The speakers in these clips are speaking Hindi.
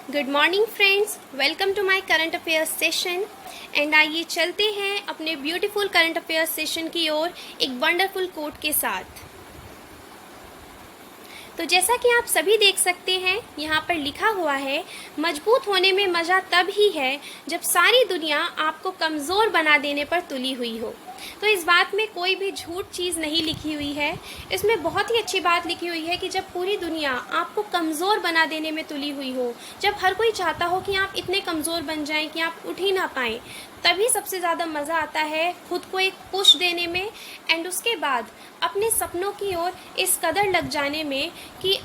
Good morning friends, welcome to my current affairs session. And आइए चलते हैं अपने ब्यूटीफुल करंट अफेयर्स सेशन की ओर एक वंडरफुल कोट के साथ। तो जैसा कि आप सभी देख सकते हैं, यहाँ पर लिखा हुआ है, मजबूत होने में मज़ा तब ही है जब सारी दुनिया आपको कमज़ोर बना देने पर तुली हुई हो। तो इस बात में कोई भी झूठ चीज़ नहीं लिखी हुई है। इसमें बहुत ही अच्छी बात लिखी हुई है कि जब पूरी दुनिया आपको कमज़ोर बना देने में तुली हुई हो, जब हर कोई चाहता हो कि आप इतने कमज़ोर बन जाएं कि आप उठ ही ना पाएं, तभी सबसे ज़्यादा मज़ा आता है खुद को एक पुश देने में एंड उसके बाद अपने सपनों की ओर इस कदर लग जाने में कि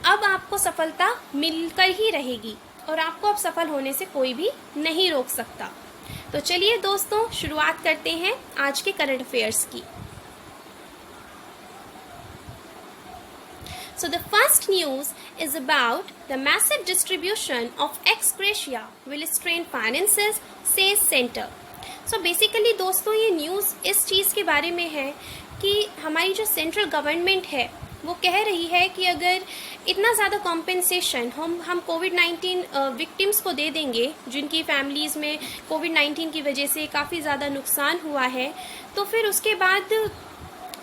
अब आपको सफलता मिलकर ही रहेगी और आपको अब सफल होने से कोई भी नहीं रोक सकता। तो चलिए दोस्तों, शुरुआत करते हैं आज के करंट अफेयर्स की। So the first news is about the massive distribution of ex gratia will strain finances, says center. So basically दोस्तों, ये न्यूज़ इस चीज़ के बारे में है कि हमारी जो सेंट्रल गवर्नमेंट है वो कह रही है कि अगर इतना ज़्यादा कॉम्पेंसेशन हम कोविड-19 विक्टिम्स को दे देंगे जिनकी फैमिलीज़ में कोविड-19 की वजह से काफ़ी ज़्यादा नुकसान हुआ है, तो फिर उसके बाद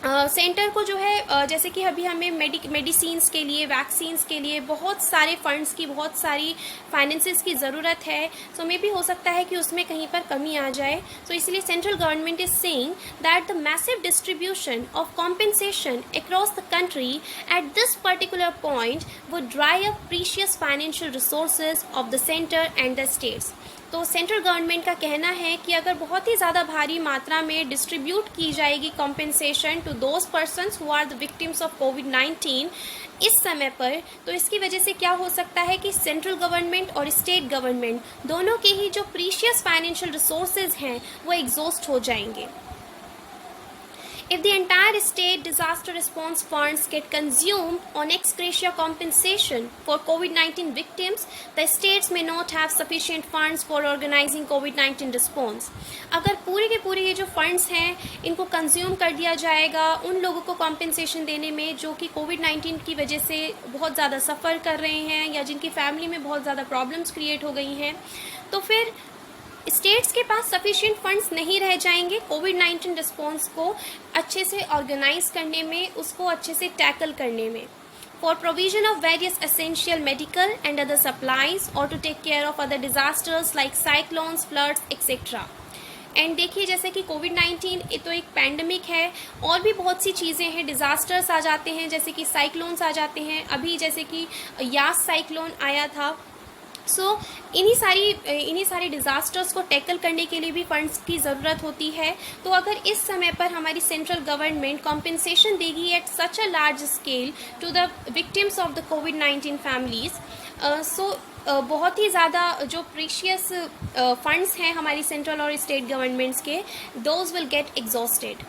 सेंटर को जो है जैसे कि अभी हमें मेडिसिन्स के लिए, वैक्सीन्स के लिए बहुत सारे फंड्स की, बहुत सारी फाइनेंसेस की ज़रूरत है। सो मे भी हो सकता है कि उसमें कहीं पर कमी आ जाए। सो इसलिए central government is saying that the massive distribution of compensation across the country at this particular point would dry up precious financial resources of the centre and the states. तो सेंट्रल गवर्नमेंट का कहना है कि अगर बहुत ही ज़्यादा भारी मात्रा में डिस्ट्रीब्यूट की जाएगी compensation to those persons who are the victims of कोविड-19 इस समय पर, तो इसकी वजह से क्या हो सकता है कि सेंट्रल गवर्नमेंट और स्टेट गवर्नमेंट दोनों के ही जो प्रीशियस फाइनेंशियल रिसोर्सेज हैं वो एग्जॉस्ट हो जाएंगे। If the entire state disaster response funds get consumed on ex gratia compensation for COVID-19 victims, the states may not have sufficient funds for organizing COVID-19 response. अगर पूरे के पूरे ये जो फंड्स हैं इनको कंज्यूम कर दिया जाएगा उन लोगों को कॉम्पेंसेशन देने में जो कि कोविड-19 की वजह से बहुत ज़्यादा सफ़र कर रहे हैं या जिनकी फैमिली में बहुत ज़्यादा प्रॉब्लम्स क्रिएट हो गई हैं, तो फिर स्टेट्स के पास सफिशिएंट फंड्स नहीं रह जाएंगे कोविड-19 रिस्पॉन्स को अच्छे से ऑर्गेनाइज करने में, उसको अच्छे से टैकल करने में, for provision of various essential medical and other supplies और to take care of other disasters like cyclones, floods etcetera. And देखिए, जैसे कि कोविड-19 ये तो एक पैंडमिक है, और भी बहुत सी चीज़ें हैं, डिज़ास्टर्स आ जाते हैं, जैसे कि साइक्लोन्स आ जाते हैं। अभी जैसे कि यास साइक्लोन आया था। सो इन्हीं सारी डिज़ास्टर्स को टैकल करने के लिए भी फंड्स की ज़रूरत होती है। तो अगर इस समय पर हमारी सेंट्रल गवर्नमेंट कॉम्पेंसेशन देगी at such a large scale to the victims of the कोविड-19 फैमिलीज़, बहुत ही ज़्यादा जो प्रीशियस फंड्स हैं हमारी सेंट्रल और स्टेट गवर्नमेंट्स के, those will get exhausted.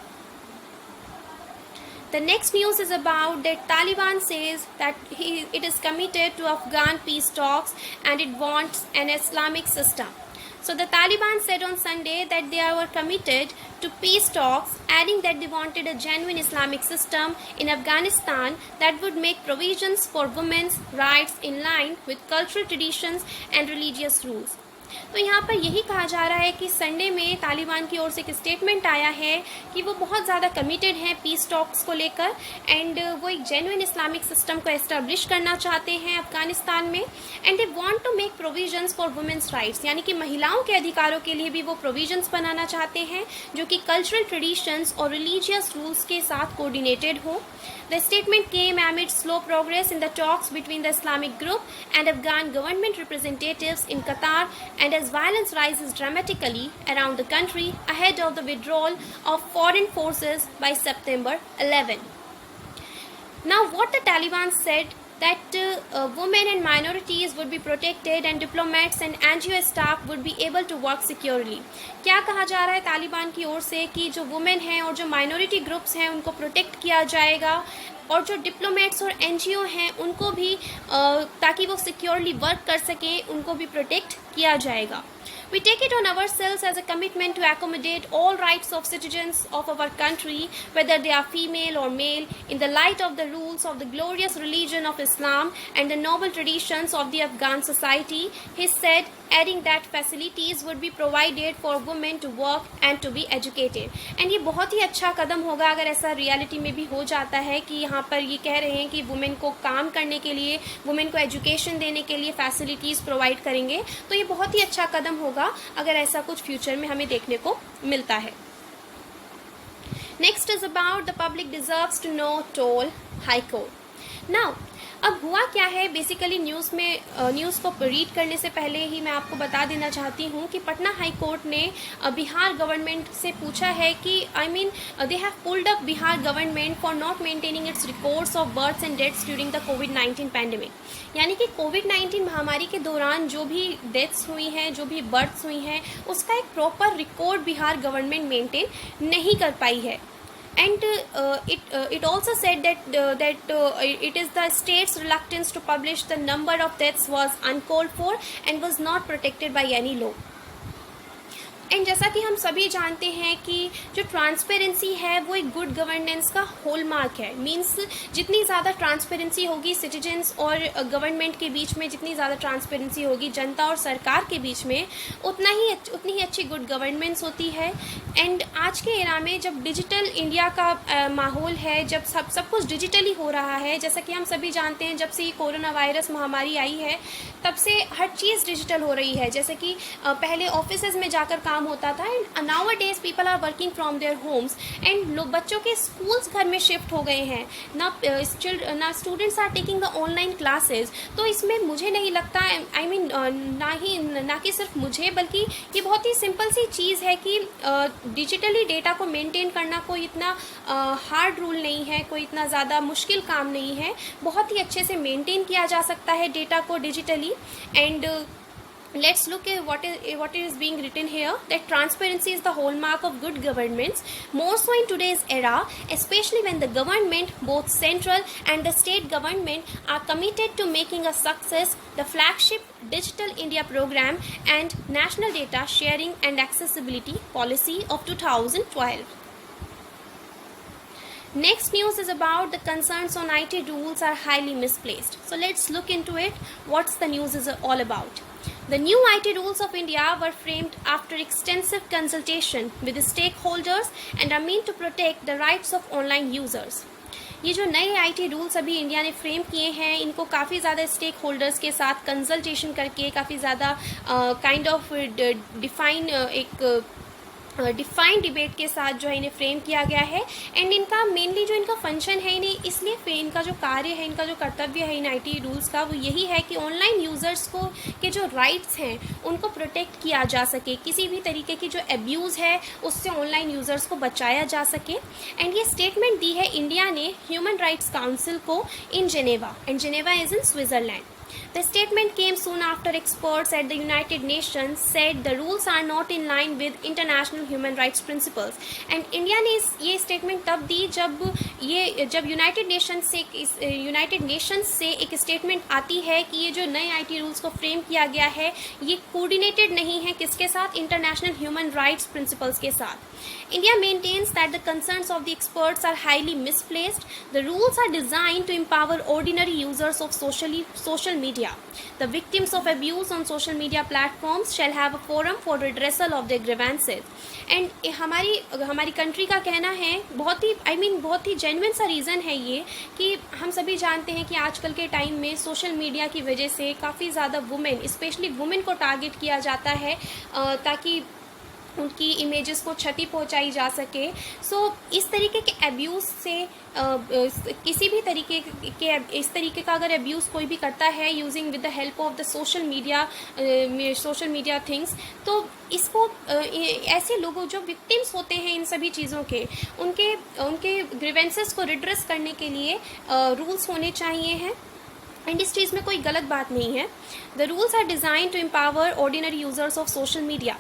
The next news is about that Taliban says that it is committed to Afghan peace talks and it wants an Islamic system. So the Taliban said on Sunday that they were committed to peace talks, adding that they wanted a genuine Islamic system in Afghanistan that would make provisions for women's rights in line with cultural traditions and religious rules. तो यहाँ पर यही कहा जा रहा है कि संडे में तालिबान की ओर से एक स्टेटमेंट आया है कि वो बहुत ज़्यादा कमिटेड हैं पीस टॉक्स को लेकर एंड वो एक जेन्युइन इस्लामिक सिस्टम को एस्टेब्लिश करना चाहते हैं अफगानिस्तान में। And they want to make provisions for women's rights, यानी कि महिलाओं के अधिकारों के लिए भी वो प्रोविजंस बनाना चाहते हैं जो कि कल्चरल ट्रेडिशंस और रिलीजियस रूल्स के साथ कोऑर्डिनेटेड हो। The statement came amid slow progress in the talks between the Islamic group and Afghan government representatives in Qatar, and as violence rises dramatically around the country ahead of the withdrawal of foreign forces by September 11. Now, what the Taliban said that women and minorities would be protected and diplomats and NGO staff would be able to work securely. क्या कहा जा रहा है तालिबान की ओर से कि जो वुमेन हैं और जो माइनॉरिटी ग्रुप्स हैं उनको प्रोटेक्ट किया जाएगा और जो डिप्लोमेट्स और NGO हैं उनको भी ताकि वो सिक्योरली वर्क कर सकें उनको भी प्रोटेक्ट किया जाएगा। We take it on ourselves as a commitment to accommodate all rights of citizens of our country, whether they are female or male, in the light of the rules of the glorious religion of Islam and the noble traditions of the Afghan society, he said, adding that facilities would be provided for women to work and to be educated. And ये बहुत ही अच्छा कदम होगा अगर ऐसा रियलिटी में भी हो जाता है कि यहाँ पर ये कह रहे हैं कि वुमेन को काम करने के लिए, वुमेन को एजुकेशन देने के लिए फैसिलिटीज़ प्रोवाइड करेंगे, तो ये बहुत ही अच्छा कदम होगा अगर ऐसा कुछ फ्यूचर में हमें देखने को मिलता है. Next is about the public deserves to know told High Court. Now अब हुआ क्या है, बेसिकली न्यूज़ को रीड करने से पहले ही मैं आपको बता देना चाहती हूँ कि पटना हाई कोर्ट ने बिहार गवर्नमेंट से पूछा है कि they have pulled up Bihar government for not maintaining its records of births and deaths during the कोविड-19 पैंडेमिक. यानी कि कोविड-19 महामारी के दौरान जो भी डेथ्स हुई हैं, जो भी बर्थ्स हुई हैं, उसका एक proper record Bihar government maintain नहीं कर पाई है. And it also said that it is the state's reluctance to publish the number of deaths was uncalled for and was not protected by any law. And जैसा कि हम सभी जानते हैं कि जो ट्रांसपेरेंसी है वो एक गुड गवर्नेंस का हॉलमार्क है. मींस जितनी ज़्यादा ट्रांसपेरेंसी होगी सिटीजन्स और गवर्नमेंट के बीच में, जितनी ज़्यादा ट्रांसपेरेंसी होगी जनता और सरकार के बीच में, उतनी ही अच्छी गुड गवर्नेंस होती है. एंड आज के एरा में जब डिजिटल इंडिया का माहौल है, जब सब कुछ डिजिटली हो रहा है, जैसा कि हम सभी जानते हैं जब से ये कोरोना वायरस महामारी आई है तब से हर चीज़ डिजिटल हो रही है. जैसे कि पहले ऑफिसेज में जाकर काम होता था and nowadays people are working from their homes and बच्चों के स्कूल्स घर में शिफ्ट हो गए हैं ना students are taking the online classes. तो इसमें मुझे नहीं लगता ना कि सिर्फ मुझे, बल्कि ये बहुत ही सिंपल सी चीज़ है कि डिजिटली डेटा को मेंटेन करना कोई इतना हार्ड रूल नहीं है, कोई इतना ज़्यादा मुश्किल काम नहीं है. बहुत ही अच्छे से मेंटेन किया जा सकता है डेटा को digitally. And let's look at what is being written here, that transparency is the hallmark of good governments, more so in today's era, especially when the government, both central and the state government, are committed to making a success the flagship Digital India program and National Data Sharing and Accessibility Policy of 2012. Next news is about the concerns on IT rules are highly misplaced. So let's look into it. What's the news is all about? The new IT rules of India were framed after extensive consultation with the stakeholders and are meant to protect the rights of online users. ये जो नए IT रूल्स अभी इंडिया ने फ्रेम किए हैं, इनको काफ़ी ज़्यादा स्टेक होल्डर्स के साथ कंसल्टेशन करके काफ़ी ज़्यादा काइंड ऑफ डिफाइंड डिबेट के साथ जो है इन्हें फ्रेम किया गया है. एंड इनका मेनली जो इनका फंक्शन है, इन्हें इसलिए इनका जो कार्य है, इनका जो कर्तव्य है इन IT रूल्स का, वो यही है कि ऑनलाइन यूज़र्स को के जो राइट्स हैं उनको प्रोटेक्ट किया जा सके, किसी भी तरीके की जो एब्यूज़ है उससे ऑनलाइन यूज़र्स को बचाया जा सके. एंड ये स्टेटमेंट दी है इंडिया ने ह्यूमन राइट्स काउंसिल को in Geneva, and Geneva is in Switzerland. The statement came soon after experts at the United Nations said the rules are not in line with international human rights principles. And India ने ये statement तब दी जब यूनाइटेड नेशंस से एक स्टेटमेंट आती है कि ये जो नए IT रूल्स को फ्रेम किया गया है ये कोऑर्डिनेटेड नहीं है किसके साथ, इंटरनेशनल ह्यूमन राइट्स प्रिंसिपल्स के साथ. India maintains that the concerns of the experts are highly misplaced. The rules are designed to empower ordinary users of social media. The victims of abuse on social media platforms shall have a forum for redressal of their grievances. And हमारी कंट्री का कहना है, बहुत ही जेन्युइन सा रीज़न है ये, कि हम सभी जानते हैं कि आजकल के टाइम में सोशल मीडिया की वजह से काफ़ी ज़्यादा वुमेन, स्पेशली वुमेन को टारगेट किया जाता है ताकि उनकी इमेजेस को क्षति पहुंचाई जा सके. सो इस तरीके के एब्यूज़ से किसी भी तरीके के इस तरीके का अगर एब्यूज़ कोई भी करता है using with the help of the social media things, तो इसको ऐसे लोगों जो विक्टिम्स होते हैं इन सभी चीज़ों के, उनके ग्रीवेंसेस को रिड्रेस करने के लिए रूल्स होने चाहिए हैं. एंड इस चीज़ में कोई गलत बात नहीं है. The rules are design to empower ordinary users of social media.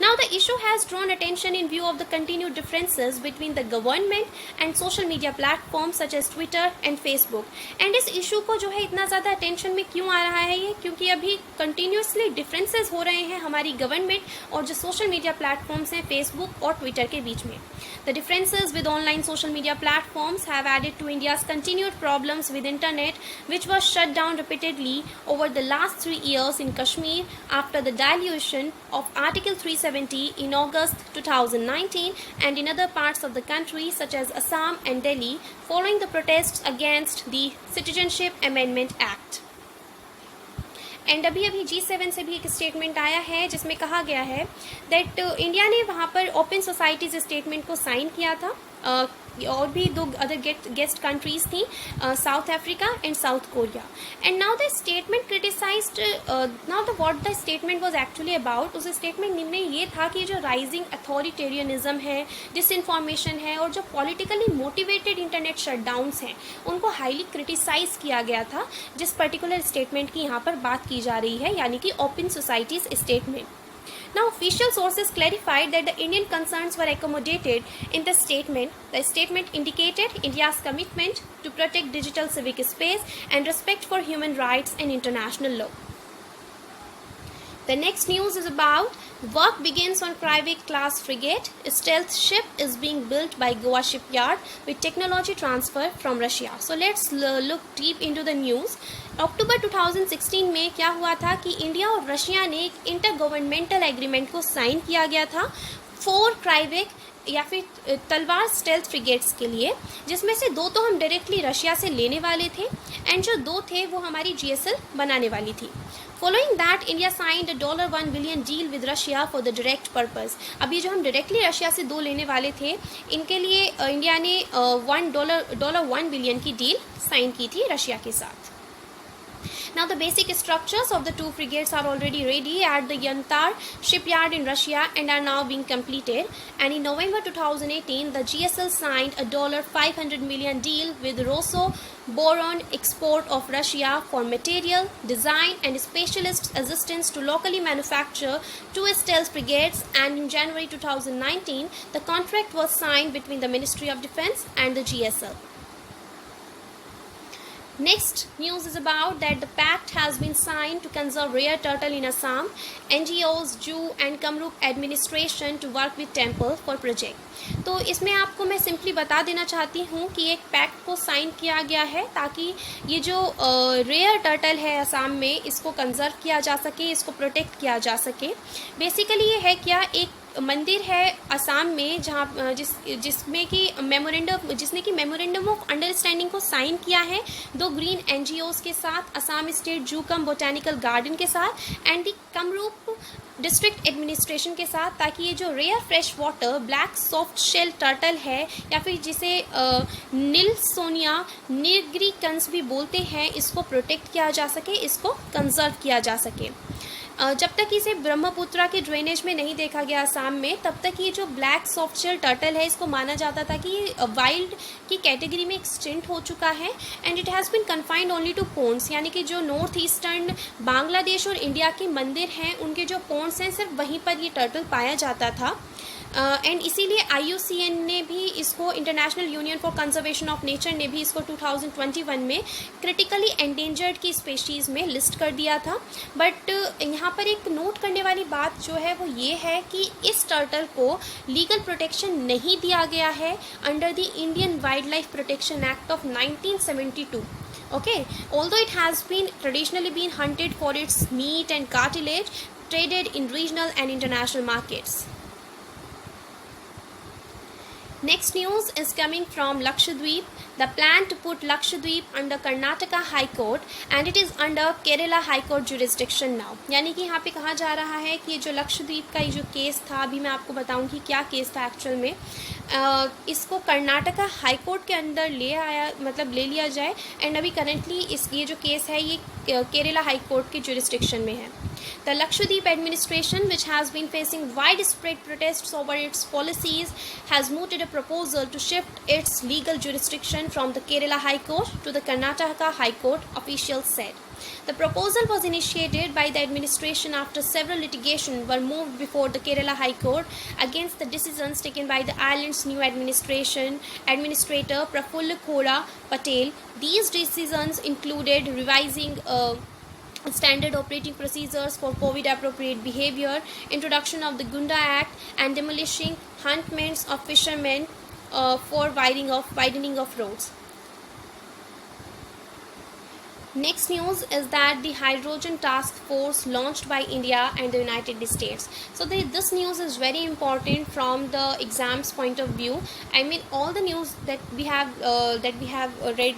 Now, the issue has drawn attention in view of the continued differences between the government and social media platforms such as Twitter and Facebook. And इस issue को जो है इतना ज़्यादा attention में क्यों आ रहा है ये, क्योंकि अभी continuously differences हो रहे हैं हमारी government और जो social media platforms हैं Facebook और Twitter के बीच में. The differences with online social media platforms have added to India's continued problems with internet, which was shut down repeatedly over the last 3 years in Kashmir after the dilution of Article 370 in August 2019 and in other parts of the country such as Assam and Delhi following the protests against the Citizenship Amendment Act. And अभी G7 से भी एक स्टेटमेंट आया है जिसमें कहा गया है दैट इंडिया ने वहाँ पर ओपन सोसाइटीज स्टेटमेंट को साइन किया था. और भी 2 अदर गेस्ट कंट्रीज थी, south Africa and south Korea. And now the statement criticised, now the what the statement was actually about. उस स्टेटमेंट में ये था कि जो राइजिंग अथॉरिटेरियनिज्म है, डिसइंफॉर्मेशन है और जो पॉलिटिकली मोटिवेटेड इंटरनेट शटडाउन्स हैं उनको हाईली क्रिटिसाइज किया गया था. जिस पर्टिकुलर स्टेटमेंट की यहाँ पर बात की जा रही है यानी कि open societies statement. Now, official sources clarified that the Indian concerns were accommodated in the statement. The statement indicated India's commitment to protect digital civic space and respect for human rights and international law. The next news is about work begins on Kraivik class frigate. A stealth ship is being built by Goa shipyard with technology transfer from Russia. So let's look deep into the news. अक्टूबर 2016 में क्या हुआ था कि इंडिया और रशिया ने एक इंटर गवर्नमेंटल एग्रीमेंट को साइन किया गया था 4 क्राइविक या फिर तलवार स्टेल्थ फ्रिगेट्स के लिए, जिसमें से 2 तो हम डायरेक्टली रशिया से लेने वाले थे एंड जो 2 थे वो हमारी GSL बनाने वाली थी. Following that, India signed a $1 billion deal with Russia for the direct purpose. अभी जो हम डायरेक्टली रशिया से 2 लेने वाले थे इनके लिए इंडिया ने $1 बिलियन की डील साइन की थी रशिया के साथ. Now, the basic structures of the 2 frigates are already ready at the Yantar shipyard in Russia and are now being completed. And in November 2018, the GSL signed a $500 million deal with Rosoboron Export of Russia for material, design, and specialist assistance to locally manufacture 2 stealth frigates. And in January 2019, the contract was signed between the Ministry of Defense and the GSL. Next news is about that the pact has been signed to conserve rare turtle in Assam. NGOs, Jew and Kamrup administration to work with temple for project. तो इसमें आपको मैं सिंपली बता देना चाहती हूँ कि एक पैक्ट को साइन किया गया है ताकि ये जो रेयर टर्टल है असम में इसको कंजर्व किया जा सके, इसको प्रोटेक्ट किया जा सके. बेसिकली ये है क्या, एक मंदिर है असम में जहाँ जिसने कि मेमोरेंडम ऑफ अंडरस्टैंडिंग को साइन किया है 2 ग्रीन NGOs के साथ, असम स्टेट जू कम बोटेनिकल गार्डन के साथ and the Kamrup district administration के साथ, ताकि ये जो rare fresh water black soft shell turtle है या फिर जिसे निल्सोनिया निग्रिकन्स भी बोलते हैं इसको प्रोटेक्ट किया जा सके, इसको कंजर्व किया जा सके. जब तक इसे ब्रह्मपुत्रा के ड्रेनेज में नहीं देखा गया असम में, तब तक ये जो ब्लैक सॉफ्ट शेल टर्टल है इसको माना जाता था कि ये वाइल्ड की कैटेगरी में एक्सटेंट हो चुका है and it has been confined only to ponds, यानी कि जो नॉर्थ ईस्टर्न बांग्लादेश और इंडिया के मंदिर हैं उनके जो पोन्ड्स हैं सिर्फ वहीं पर ये टर्टल पाया जाता था. एंड इसीलिए IUCN ने भी इसको, international union for conservation of nature ने भी इसको 2021 में क्रिटिकली एंडेंजर्ड की स्पेशीज़ में लिस्ट कर दिया था. बट यहाँ पर एक नोट करने वाली बात जो है वो ये है कि इस टर्टल को लीगल प्रोटेक्शन नहीं दिया गया है under the Indian wild life protection act of 1972. Okay, although it has been traditionally been hunted for its meat and cartilage, traded in regional and international markets. Next news is coming from Lakshadweep. The plan to put Lakshadweep under Karnataka High Court and it is under Kerala High Court jurisdiction now. यानी कि यहाँ पे कहा जा रहा है कि ये जो लक्षद्वीप का ये जो केस था, अभी मैं आपको बताऊँगी क्या केस था एक्चुअल में, इसको कर्नाटका हाई कोर्ट के अंदर ले लिया जाए एंड अभी करेंटली ये जो केस है ये केरला हाई कोर्ट के jurisdiction में है. The Lakshadweep administration, which has been facing widespread protests over its policies, has mooted a proposal to shift its legal jurisdiction from the Kerala High Court to the Karnataka High Court, officials said. The proposal was initiated by the administration after several litigations were moved before the Kerala High Court against the decisions taken by the island's new administrator Prafulla Khora Patel. These decisions included revising standard operating procedures for COVID appropriate behavior, introduction of the Gunda Act, and demolishing huntments of fishermen for widening of roads. Next news is that the hydrogen task force launched by India and the United States. So this news is very important from the exams point of view. I mean, all the news that we have read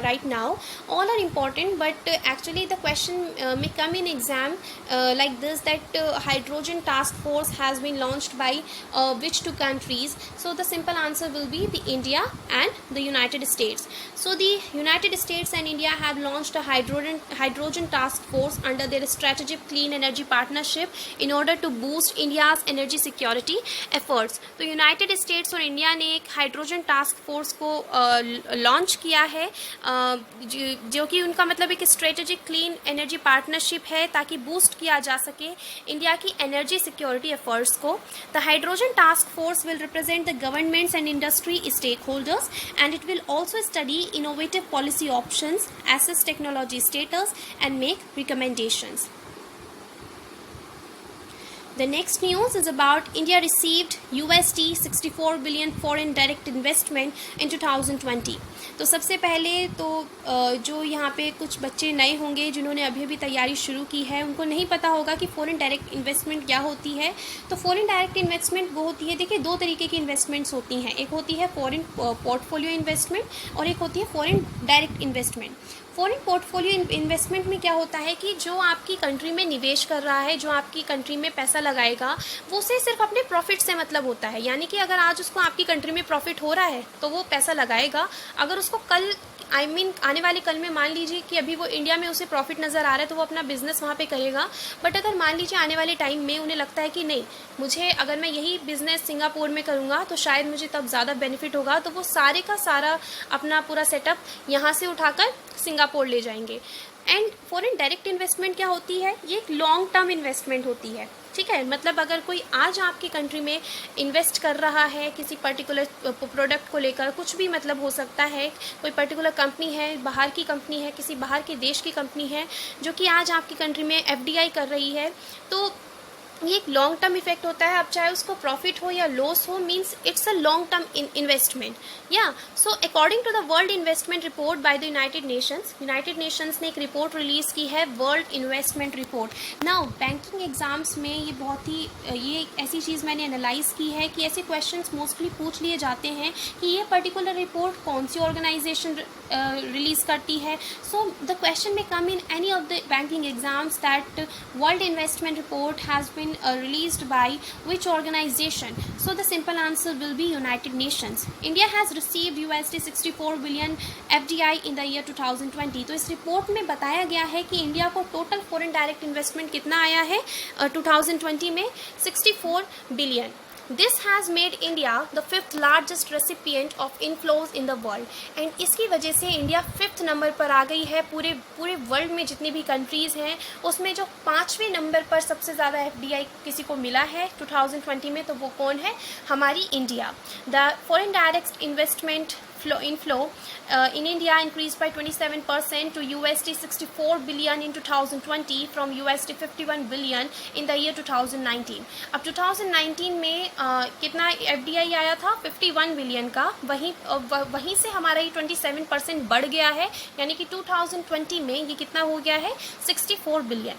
right now, all are important, but actually the question may come in exam like this, that hydrogen task force has been launched by which two countries. So the simple answer will be the India and the United States. So the United States and India have launched a hydrogen task force under their strategic clean energy partnership in order to boost India's energy security efforts. तो यूनाइटेड स्टेट्स और इंडिया ने एक हाइड्रोजन टास्क फोर्स को लॉन्च किया है, जो कि उनका मतलब एक स्ट्रेटेजिक क्लीन एनर्जी पार्टनरशिप है ताकि बूस्ट किया जा सके इंडिया की एनर्जी सिक्योरिटी एफर्ट्स को. The hydrogen task force will represent the governments and industry stakeholders, and it will also study innovative policy options, assess technology status, and make recommendations. The next news is about India received USD 64 billion foreign direct investment in 2020. तो सबसे पहले तो जो यहाँ पे कुछ बच्चे नए होंगे जिन्होंने अभी अभी तैयारी शुरू की है, उनको नहीं पता होगा कि फॉरेन डायरेक्ट इन्वेस्टमेंट क्या होती है. तो फॉरेन डायरेक्ट इन्वेस्टमेंट वो होती है, देखिए दो तरीके की इन्वेस्टमेंट्स होती हैं. एक होती है फॉरेन पोर्टफोलियो इन्वेस्टमेंट और एक होती है foreign direct investment. Foreign portfolio investment में क्या होता है कि जो आपकी कंट्री में निवेश कर रहा है, जो आपकी कंट्री में पैसा लगाएगा, वो उसे सिर्फ अपने प्रॉफिट से मतलब होता है. यानी कि अगर आज उसको आपकी कंट्री में प्रॉफिट हो रहा है तो वो पैसा लगाएगा. अगर उसको कल आने वाले कल में मान लीजिए कि अभी वो इंडिया में उसे प्रॉफिट नज़र आ रहा है तो वो अपना बिजनेस वहाँ पे करेगा. बट अगर मान लीजिए आने वाले टाइम में उन्हें लगता है कि नहीं, मुझे अगर मैं यही बिजनेस सिंगापुर में करूँगा तो शायद मुझे तब ज़्यादा बेनिफिट होगा, तो वो सारे का सारा अपना पूरा सेटअप यहाँ से उठाकर सिंगापुर ले जाएंगे. एंड फॉरेन डायरेक्ट इन्वेस्टमेंट क्या होती है? ये एक लॉन्ग टर्म इन्वेस्टमेंट होती है. ठीक है, मतलब अगर कोई आज आपकी कंट्री में इन्वेस्ट कर रहा है किसी पर्टिकुलर प्रोडक्ट को लेकर, कुछ भी मतलब हो सकता है, कोई पर्टिकुलर कंपनी है, बाहर की कंपनी है, किसी बाहर के देश की कंपनी है जो कि आज आपकी कंट्री में FDI कर रही है, तो ये एक लॉन्ग टर्म इफेक्ट होता है. अब चाहे उसको प्रॉफिट हो या लॉस हो, means it's a long term investment. या so according to the world investment report by the United Nations ने एक रिपोर्ट रिलीज़ की है, world investment report. Now banking exams में ये ऐसी चीज़ मैंने एनालाइज की है कि ऐसे क्वेश्चंस मोस्टली पूछ लिए जाते हैं कि ये पर्टिकुलर रिपोर्ट कौन सी ऑर्गेनाइजेशन रिलीज़ करती है. सो द क्वेश्चन में come in any of the banking exams that world investment report has been released by which organization? So the simple answer will be United Nations. India has received USD 64 billion FDI in the year 2020. तो इस रिपोर्ट में बताया गया है कि इंडिया को टोटल फॉरेन डायरेक्ट इन्वेस्टमेंट कितना आया है 2020 में? 64 billion. This has made India the 5th largest recipient of inflows in the world. And इसकी वजह से इंडिया 5th नंबर पर आ गई है. पूरे वर्ल्ड में जितनी भी कंट्रीज़ हैं उसमें जो 5वें नंबर पर सबसे ज़्यादा FDI किसी को मिला है 2020 में, तो वो कौन है? हमारी India. The foreign direct investment inflow in India increased by 27% to USD 64 billion in 2020 from USD 51 billion in the year 2019. अब 2019 में कितना FDI आया था? 51 बिलियन का. वहीं से हमारा ये 27% बढ़ गया है, यानी कि 2020 में ये कितना हो गया है? 64 billion.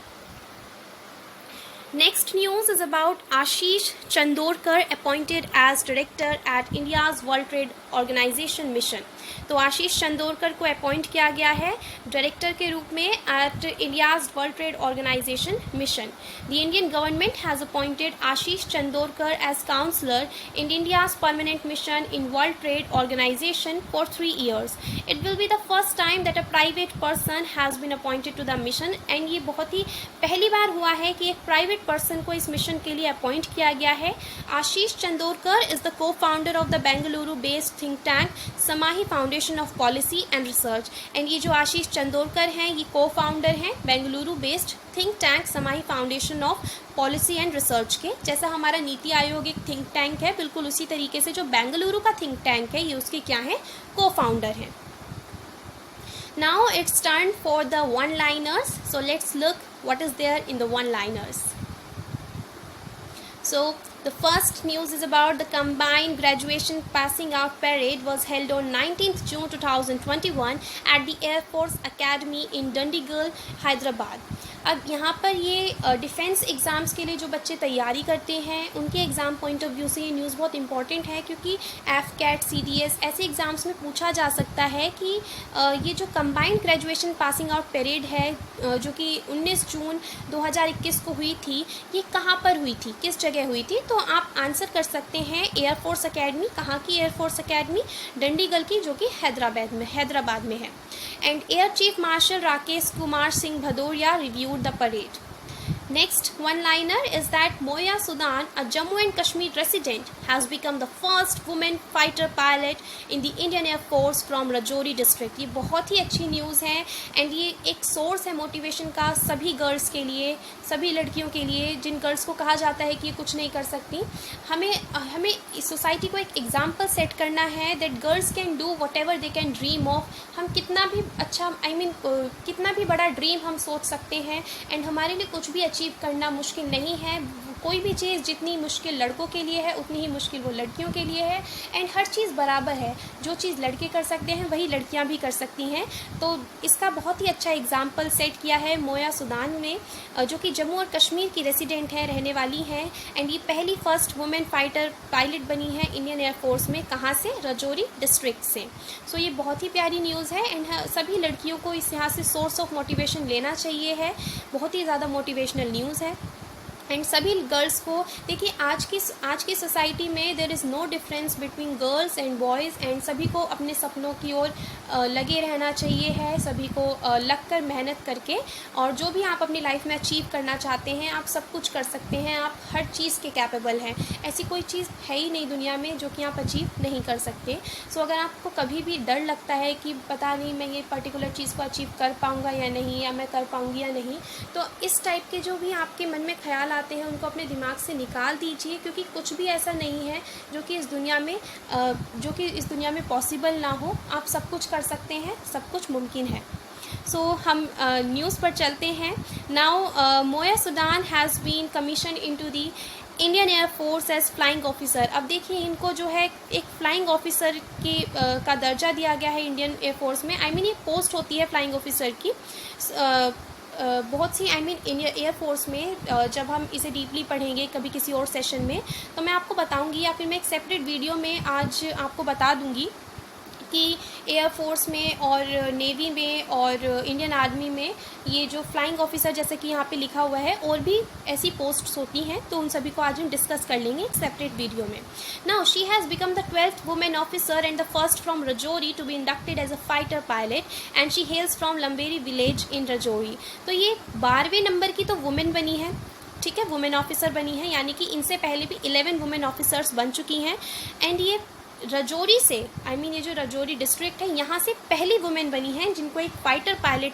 Next news is about Ashish Chandorkar appointed as director at India's World Trade Organization mission. तो आशीष चंदोरकर को अपॉइंट किया गया है डायरेक्टर के रूप में at India's World Trade Organization mission. The Indian government has appointed Ashish Chandorkar as counsellor in India's permanent mission in World Trade Organization for 3 years. It will be the first time that a private person has been appointed to the mission. And ये बहुत ही पहली बार हुआ है कि एक प्राइवेट पर्सन को इस मिशन के लिए अपॉइंट किया गया है. Ashish Chandorkar is the co founder of the Bengaluru based think tank Samahi foundation of policy and research. And ये जो आशीष चंदोरकर हैं ये को फाउंडर हैं Bengaluru based think tank Samahi foundation of policy and research के। जैसा हमारा नीति आयोग एक थिंक टैंक है, बिल्कुल उसी तरीके से जो बेंगलुरु का थिंक टैंक है ये उसके क्या है, को फाउंडर हैं। Now it's time for the one-liners. So let's look what is there in the one-liners. So the first news is about the combined graduation passing out parade was held on 19th June 2021 at the Air Force Academy in Dundigal, Hyderabad. अब यहाँ पर ये डिफेंस एग्ज़ाम्स के लिए जो बच्चे तैयारी करते हैं उनके एग्ज़ाम पॉइंट ऑफ व्यू से ये न्यूज़ बहुत इंपॉर्टेंट है, क्योंकि एफकेट, सीडीएस ऐसे एग्ज़ाम्स में पूछा जा सकता है कि ये जो combined graduation passing out parade है जो कि 19 जून 2021 को हुई थी, ये कहाँ पर हुई थी, किस जगह हुई थी। तो आप आंसर कर सकते हैं एयरफोर्स अकेडमी। कहाँ की एयरफोर्स अकेडमी? डंडीगल की, जो कि हैदराबाद में है। And air chief marshal Rakesh Kumar Singh Bhadauria reviewed the parade. Next one-liner is that Moya Sudan, a Jammu and Kashmir resident, has become the first woman fighter pilot in the Indian Air Force from Rajouri district. ये बहुत ही अच्छी न्यूज़ है एंड ये एक सोर्स है मोटिवेशन का सभी गर्ल्स के लिए, सभी लड़कियों के लिए जिन गर्ल्स को कहा जाता है कि ये कुछ नहीं कर सकती। हमें इस सोसाइटी को एक एग्जाम्पल सेट करना है that girls can do what ever they can dream of. हम कितना भी अच्छा कितना भी बड़ा ड्रीम हम सोच सकते हैं एंड हमारे लिए कुछ भी अचीव करना मुश्किल नहीं है। कोई भी चीज़ जितनी मुश्किल लड़कों के लिए है उतनी ही मुश्किल वो लड़कियों के लिए है एंड हर चीज़ बराबर है। जो चीज़ लड़के कर सकते हैं वही लड़कियां भी कर सकती हैं। तो इसका बहुत ही अच्छा एग्जाम्पल सेट किया है मोया सुदान ने, जो कि जम्मू और कश्मीर की रेसिडेंट है, रहने वाली हैं एंड ये पहली फर्स्ट वुमेन फाइटर पायलट बनी है इंडियन एयरफोर्स में। कहाँ से? रजौरी डिस्ट्रिक्ट से। सो ये बहुत ही प्यारी न्यूज़ है एंड सभी लड़कियों को इस यहाँ से सोर्स ऑफ मोटिवेशन लेना चाहिए है। बहुत ही ज़्यादा मोटिवेशनल न्यूज़ है एंड सभी गर्ल्स को देखिए आज की सोसाइटी में there is no difference between girls and boys and सभी को अपने सपनों की ओर लगे रहना चाहिए है, सभी को लग कर मेहनत करके, और जो भी आप अपनी लाइफ में अचीव करना चाहते हैं आप सब कुछ कर सकते हैं। आप हर चीज़ के कैपेबल हैं। ऐसी कोई चीज़ है ही नहीं दुनिया में जो कि आप अचीव नहीं कर सकते। सो अगर आपको कभी भी डर लगता है कि पता नहीं मैं ये पर्टिकुलर चीज़ को अचीव कर पाऊँगा या नहीं, या मैं कर पाऊँगी या नहीं, तो इस टाइप के जो भी आपके मन में ख्याल आते हैं उनको अपने दिमाग से निकाल दीजिए, क्योंकि कुछ भी ऐसा नहीं है जो कि इस दुनिया में पॉसिबल ना हो। आप सब कुछ कर सकते हैं, सब कुछ मुमकिन है। सो हम न्यूज़ पर चलते हैं। Now Moya Sudan has been commission into the Indian air force as flying officer. अब देखिए इनको जो है एक फ्लाइंग ऑफिसर की का दर्जा दिया गया है इंडियन एयरफोर्स में। ये पोस्ट होती है फ्लाइंग ऑफिसर की बहुत सी इंडियन एयरफोर्स में। जब हम इसे डीपली पढ़ेंगे कभी किसी और सेशन में तो मैं आपको बताऊंगी, या फिर मैं एक सेपरेट वीडियो में आज आपको बता दूंगी कि एयरफोर्स में और नेवी में और इंडियन आर्मी में ये जो फ्लाइंग ऑफिसर जैसे कि यहाँ पे लिखा हुआ है और भी ऐसी पोस्ट्स होती हैं, तो उन सभी को आज हम डिस्कस कर लेंगे एक सेपरेट वीडियो में। Now she has become the 12th women officer and the first from Rajouri to be inducted as a fighter pilot and she hails from Lamberi village in Rajouri. तो ये 12वें नंबर की तो वुमेन बनी है, ठीक है, वुमेन ऑफिसर बनी है, यानी कि इनसे पहले भी 11 वुमेन ऑफिसर्स बन चुकी हैं एंड ये रजौरी से ये जो रजौरी डिस्ट्रिक्ट है यहाँ से पहली वुमेन बनी है जिनको एक फाइटर पायलट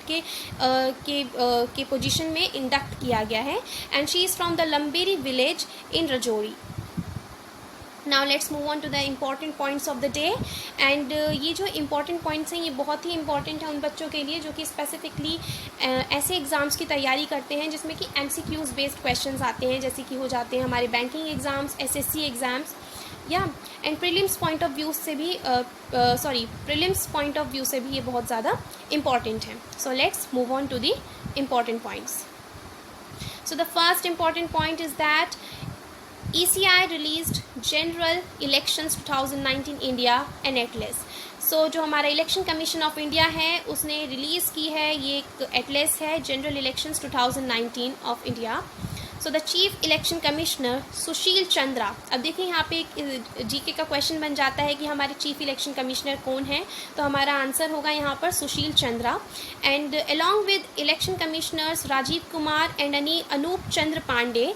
के पोजीशन में इंडक्ट किया गया है and she is from the Lamberi village in Rajouri. Now let's move on to the important points of the day and ये जो important points हैं ये बहुत ही important है उन बच्चों के लिए जो कि specifically ऐसे एग्ज़ाम्स की तैयारी करते हैं जिसमें कि MCQs बेस्ड क्वेश्चंस आते हैं, जैसे कि हो जाते हैं हमारे banking exams, SSC exams and prelims point of view से भी ये बहुत ज़्यादा इम्पॉर्टेंट है। So let's move on to the important points. So the first important point is that ECI released General Elections 2019 India and Atlas। सो जो हमारा इलेक्शन कमीशन ऑफ इंडिया है उसने रिलीज़ की है ये एक एटलेस है, general elections 2019 of India. So the chief election commissioner Sushil Chandra. अब देखिए यहाँ पे एक जीके का क्वेश्चन बन जाता है कि हमारे चीफ इलेक्शन कमिश्नर कौन है, तो हमारा आंसर होगा यहाँ पर Sushil Chandra. And along with election commissioners Rajiv Kumar and Anoop Chandra Pandey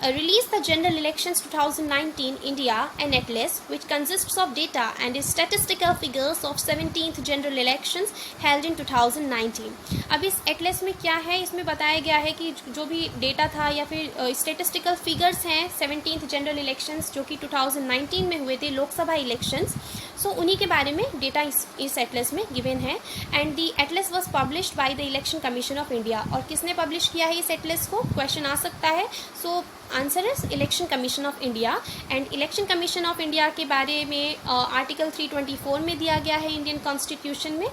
released the General Elections 2019 India, an atlas which consists of data and statistical figures of 17th general elections held in 2019. अब इस एटलस में क्या है, इसमें बताया गया है कि जो भी डेटा था या फिर स्टेटिस्टिकल फिगर्स हैं 17th जनरल इलेक्शंस जो कि 2019 में हुए थे, लोकसभा इलेक्शंस, सो उन्हीं के बारे में डेटा इस एटलस में गिवन है. And the Atlas was published by the election commission of India. और किसने पब्लिश किया है इस एटलस को, क्वेश्चन आ सकता है. So answer is election commission of India. And election commission of India के बारे में आर्टिकल 324 में दिया गया है इंडियन कॉन्स्टिट्यूशन में,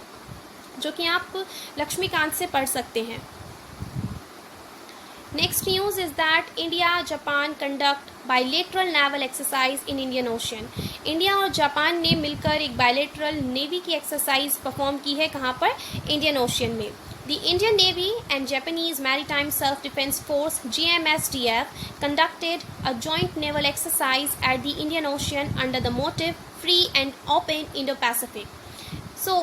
जो कि आप लक्ष्मीकांत से पढ़ सकते हैं. Next news is that India Japan conduct bilateral naval exercise in Indian Ocean. India और जापान ने मिलकर एक bilateral नेवी की एक्सरसाइज परफॉर्म की है. कहाँ पर, इंडियन ओशियन में. The Indian Navy and Japanese Maritime Self-Defense Force (GMSDF) conducted a joint naval exercise at the Indian Ocean under the motive "Free and Open Indo-Pacific." सो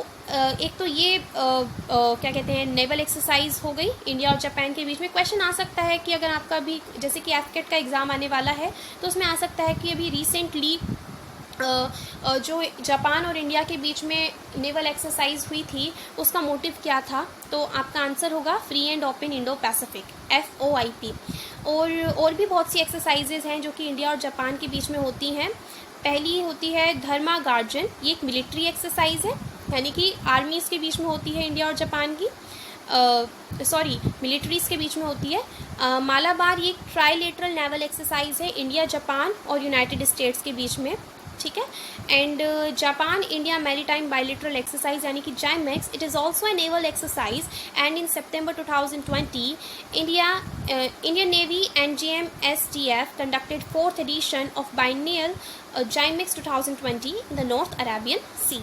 एक तो ये क्या कहते हैं, नेवल एक्सरसाइज हो गई इंडिया और जापान के बीच में. क्वेश्चन आ सकता है कि अगर आपका भी जैसे कि एफकेट का एग्ज़ाम आने वाला है तो उसमें आ सकता है कि अभी रिसेंटली जो जापान और इंडिया के बीच में नेवल एक्सरसाइज हुई थी उसका मोटिव क्या था. तो आपका आंसर होगा free and open Indo Pacific, FOIP. और भी बहुत सी एक्सरसाइजेज हैं जो कि इंडिया और जापान के बीच में होती हैं. पहली होती है धर्मा गार्जन. ये एक मिलिट्री एक्सरसाइज है, यानी कि आर्मीज़ के बीच में होती है इंडिया और जापान की, मिलिट्रीज़ के बीच में होती है. मालाबार ये ट्राइलेटरल नेवल एक्सरसाइज है इंडिया, जापान और यूनाइटेड स्टेट्स के बीच में. ठीक है. And Japan India maritime bilateral exercise यानी कि JIMEX, it is also a naval exercise. And in September 2020 Indian Navy and GMSDF conducted 4th edition of biennial JIMEX 2020 in the North Arabian Sea.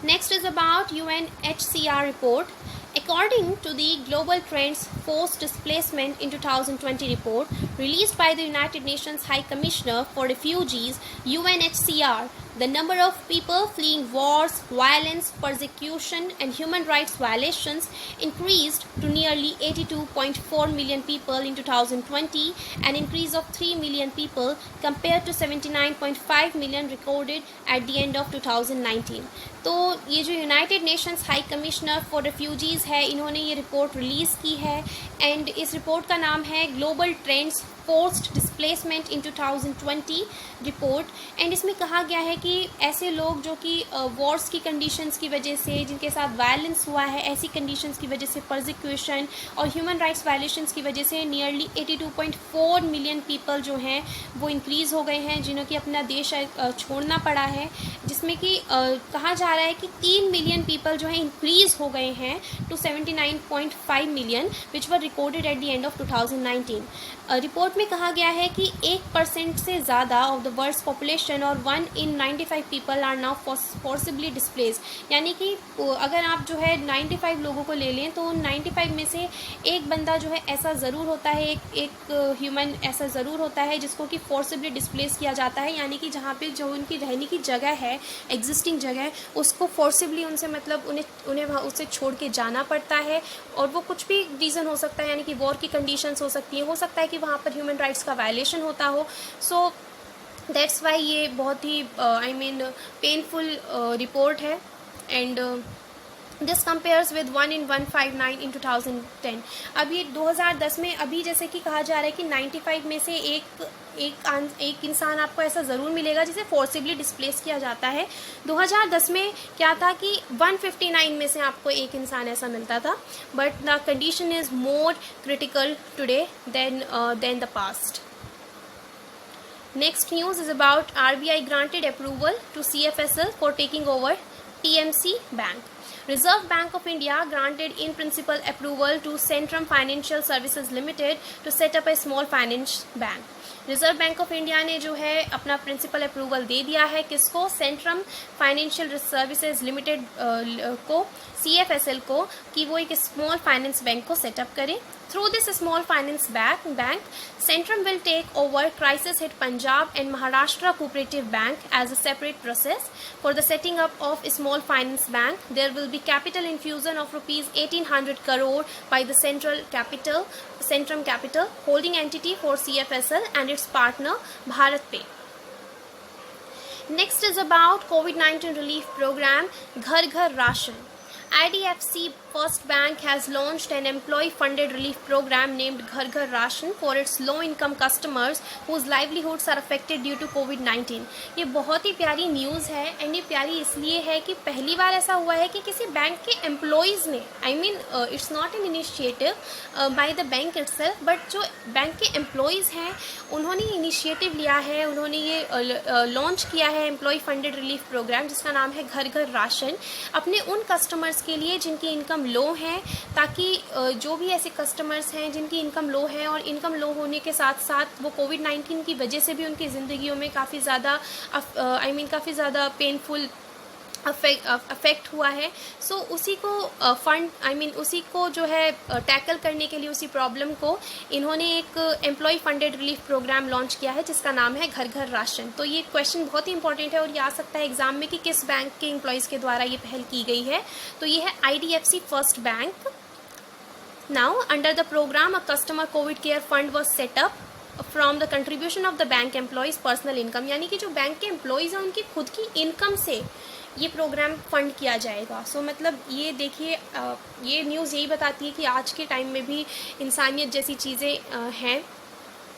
Next is about UNHCR report. According to the Global Trends Forced Displacement in 2020 report released by the United Nations High Commissioner for Refugees (UNHCR), the number of people fleeing wars, violence, persecution and human rights violations increased to nearly 82.4 million people in 2020, an increase of 3 million people compared to 79.5 million recorded at the end of 2019. तो ये जो United Nations high commissioner for refugees है, इन्होंने ये रिपोर्ट रिलीज़ की है. एंड इस रिपोर्ट का नाम है global trends forced displacement in 2020 report. And इसमें कहा गया है कि ऐसे लोग जो कि वॉर्स की कंडीशंस की वजह से, जिनके साथ वायलेंस हुआ है, ऐसी कंडीशंस की वजह से, परसिक्यूशन और ह्यूमन राइट्स वायलेशंस की वजह से नियरली 82.4 मिलियन पीपल जो हैं वो इंक्रीज़ हो गए हैं, जिन्हों की अपना देश छोड़ना पड़ा है. जिसमें कि कहा जा रहा है कि 3 मिलियन पीपल जो है इंक्रीज़ हो गए हैं to 79.5 million which were recorded at the end of 2019. Report में कहा गया है कि 1% से ज़्यादा ऑफ द वर्ल्ड्स पॉपुलेशन और 1 in 95 people are now forcibly displace. यानी कि अगर आप जो है 95 लोगों को ले लें तो 95 में से एक बंदा जो है ऐसा ज़रूर होता है, एक ह्यूमन ऐसा ज़रूर होता है जिसको कि फोर्सिबली डिस्प्लेस किया जाता है. यानी कि जहाँ पे जो उनकी रहने की जगह है, एग्जिस्टिंग जगह, उसको फोर्सिबली उनसे मतलब उन्हें उससे छोड़ के जाना पड़ता है. और वो कुछ भी रीज़न हो सकता है, यानी कि वॉर की कंडीशंस हो सकती हैं, हो सकता है कि वहाँ पर ह्यूमन राइट्स का वायलेशन होता हो. सो दैट्स वाई ये बहुत ही पेनफुल रिपोर्ट है. And this compares with 1 in 159 in 2010. अभी 2010 में अभी जैसे कि कहा जा रहा है कि 95 में से एक इंसान आपको ऐसा ज़रूर मिलेगा जिसे फोर्सिबली डिस्प्लेस किया जाता है. 2010 में क्या था कि 159 में से आपको एक इंसान ऐसा मिलता था. But the condition is more critical today than the past. Next news is about RBI granted approval to CFSL for taking over TMC Bank. Reserve Bank of India granted in principle approval to Centrum Financial Services Limited to set up a small finance bank. Reserve bank of India ने जो है अपना प्रिंसिपल अप्रूवल दे दिया है किसको, सेंट्रम फाइनेंशियल सर्विसेज लिमिटेड को, CFSL को, कि वो एक स्मॉल फाइनेंस बैंक को सेटअप करे. Through this small finance bank Centrum will take over crisis-hit Punjab and Maharashtra Cooperative Bank as a separate process. For the setting up of a small finance bank, there will be capital infusion of rupees 1800 crore by the Centrum Capital, holding entity for CFSL and its partner BharatPe. Next is about COVID-19 relief program Ghar Ghar Ration. IDFC First Bank has launched an employee-funded relief program named Ghar Ghar Ration for its low-income customers whose livelihoods are affected due to COVID-19. ये बहुत ही प्यारी न्यूज़ है एंड ये प्यारी इसलिए है कि पहली बार ऐसा हुआ है कि किसी बैंक के एम्प्लॉयज़ ने it's not an initiative by the bank itself, but जो बैंक के एम्प्लॉयज़ हैं उन्होंने इनिशिएटिव लिया है, उन्होंने ये लॉन्च किया है एम्प्लॉय फंडेड रिलीफ प्रोग्राम जिसका नाम है घर घर राशन, अपने उन कस्टमर्स के लिए जिनकी इनकम लो है, ताकि जो भी ऐसे कस्टमर्स हैं जिनकी इनकम लो है और इनकम लो होने के साथ साथ वो कोविड-19 की वजह से भी उनकी ज़िंदगियों में काफ़ी ज़्यादा पेनफुल अफेक्ट हुआ है। सो उसी को उसी को जो है टैकल करने के लिए उसी प्रॉब्लम को इन्होंने एक employ funded relief programme launch किया है जिसका नाम है घर घर राशन। तो ये क्वेश्चन बहुत ही इंपॉर्टेंट है और ये आ सकता है एग्जाम में कि किस बैंक के एम्प्लॉयज़ के द्वारा ये पहल की गई है। तो ये है IDFC first bank. Now under the programme a customer Covid care fund was set up from the contribution of the bank employees personal income, यानी कि जो बैंक के एम्प्लॉयज़ हैं उनकी खुद की इनकम से ये प्रोग्राम फंड किया जाएगा। सो मतलब ये देखिए, ये न्यूज़ यही बताती है कि आज के टाइम में भी इंसानियत जैसी चीज़ें हैं।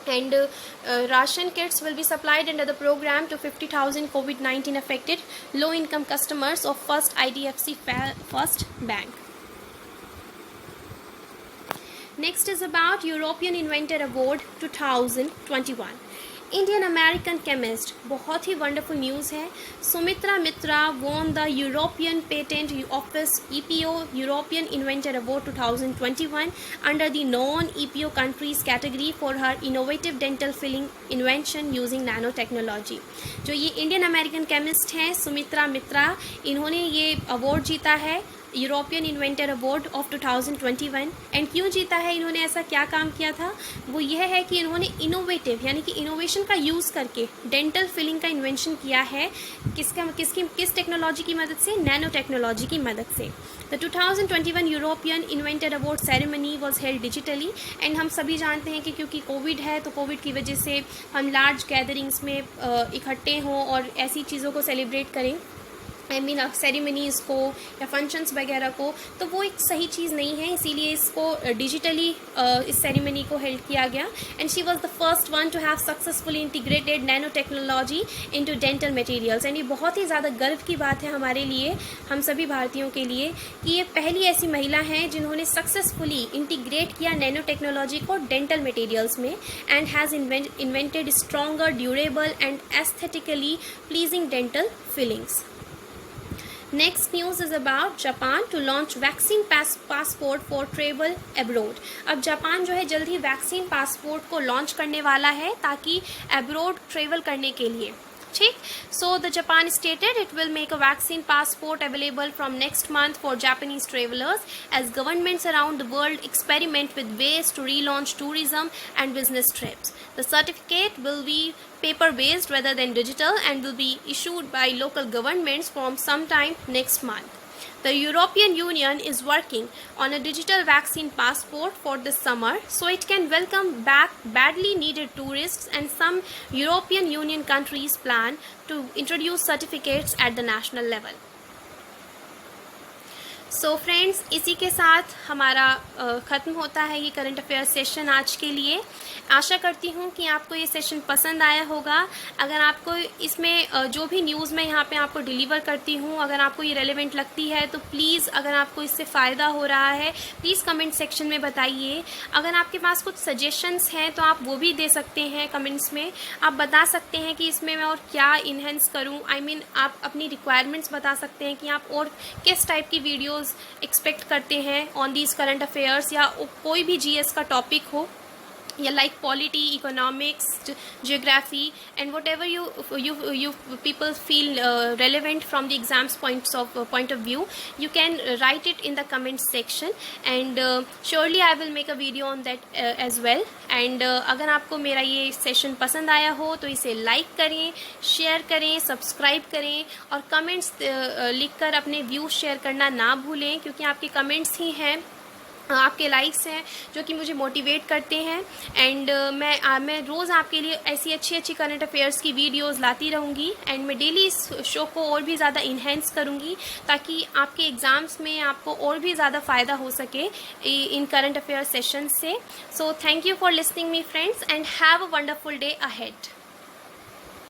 And ration kits will be supplied under the program to 50,000 COVID-19 affected low-income customers of First IDFC First Bank. Next is about European Inventor Award 2021. Indian American chemist, बहुत ही वंडरफुल न्यूज़ है। Sumitra Mitra won the European patent office EPO European inventor award 2021 under the non EPO countries category for her innovative dental filling invention using nano technology. जो ये इंडियन अमेरिकन केमिस्ट हैं सुमित्रा मित्रा, इन्होंने ये अवार्ड जीता है European inventor award of 2021। And क्यों जीता है, इन्होंने ऐसा क्या काम किया था, वो यह है कि इन्होंने इनोवेटिव यानी कि इनोवेशन का यूज़ करके डेंटल फिलिंग का इन्वेंशन किया है। किस टेक्नोलॉजी की मदद से, नैनो टेक्नोलॉजी की मदद से। The 2021 European inventor award ceremony was held digitally. And हम सभी जानते हैं कि क्योंकि कोविड है तो कोविड की वजह से हम लार्ज गैदरिंग्स में इकट्ठे हों और ऐसी चीज़ों को सेलिब्रेट करें, सेरेमनीज़ को या फंक्शंस वगैरह को, तो वो एक सही चीज़ नहीं है, इसीलिए इसको डिजिटली इस सेरेमनी को हेल्ड किया गया। And she was the first one two have successfully integrated nano technology into dental materials. And ये बहुत ही ज़्यादा गर्व की बात है हमारे लिए, हम सभी भारतीयों के लिए, कि ये पहली ऐसी महिला हैं जिन्होंने सक्सेसफुली इंटीग्रेट किया नैनो टेक्नोलॉजी को डेंटल मटेरियल्स में and has invented stronger, durable and aesthetically pleasing dental fillings. Next news is about Japan to launch vaccine passport for travel abroad. अब जापान जो है जल्द ही वैक्सीन पासपोर्ट को लॉन्च करने वाला है ताकि अब्रॉड ट्रेवल करने के लिए, ठीक। So the Japan stated it will make a vaccine passport available from next month for Japanese travelers as governments around the world experiment with ways to relaunch tourism and business trips. The certificate will be paper-based rather than digital and will be issued by local governments from sometime next month. The European Union is working on a digital vaccine passport for this summer so it can welcome back badly needed tourists, and some European Union countries plan to introduce certificates at the national level. So friends, इसी के साथ हमारा ख़त्म होता है ये करंट अफेयर्स सेशन आज के लिए। आशा करती हूँ कि आपको ये सेशन पसंद आया होगा। अगर आपको इसमें जो भी न्यूज़ मैं यहाँ पे आपको डिलीवर करती हूँ, अगर आपको ये रेलेवेंट लगती है तो प्लीज़, अगर आपको इससे फ़ायदा हो रहा है, प्लीज़ कमेंट सेक्शन में बताइए। अगर आपके पास कुछ सजेशंस हैं तो आप वो भी दे सकते हैं कमेंट्स में। आप बता सकते हैं कि इसमें मैं और क्या इन्हेंस करूँ, आप अपनी रिक्वायरमेंट्स बता सकते हैं कि आप और किस टाइप की वीडियोज़ एक्सपेक्ट करते हैं ऑन दीज करंट अफेयर्स, या कोई भी GS का टॉपिक हो yeah, like polity, economics, geography, and whatever you people feel relevant from the exams point of view, you can write it in the comment section, and surely I will make a video on that as well. And अगर आपको मेरा ये सेशन पसंद आया हो तो इसे लाइक करें, शेयर करें, सब्सक्राइब करें, और कमेंट्स लिखकर अपने व्यूज शेयर करना ना भूलें, क्योंकि आपके कमेंट्स ही हैं, आपके लाइक्स हैं जो कि मुझे मोटिवेट करते हैं। एंड मैं रोज़ आपके लिए ऐसी अच्छी अच्छी करंट अफेयर्स की वीडियोस लाती रहूँगी, एंड मैं डेली इस शो को और भी ज़्यादा इन्हेंस करूँगी ताकि आपके एग्ज़ाम्स में आपको और भी ज़्यादा फ़ायदा हो सके इन करंट अफेयर सेशन से। So thank you for listening me friends, and have a wonderful day ahead.